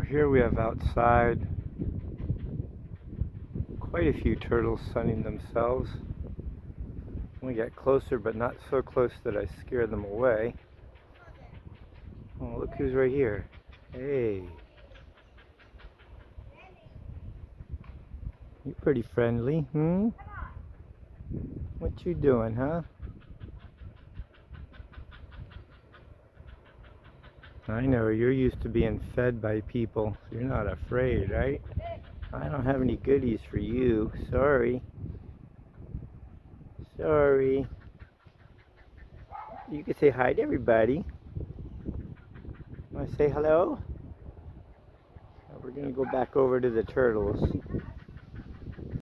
Here we have outside quite a few turtles sunning themselves. We get closer, but not so close that I scare them away. Oh, look who's right here. Hey. You're pretty friendly, hmm? What you doing, huh? I know, you're used to being fed by people, so you're not afraid, right? I don't have any goodies for you. Sorry. Sorry. You can say hi to everybody. Want to say hello? We're going to go back over to the turtles.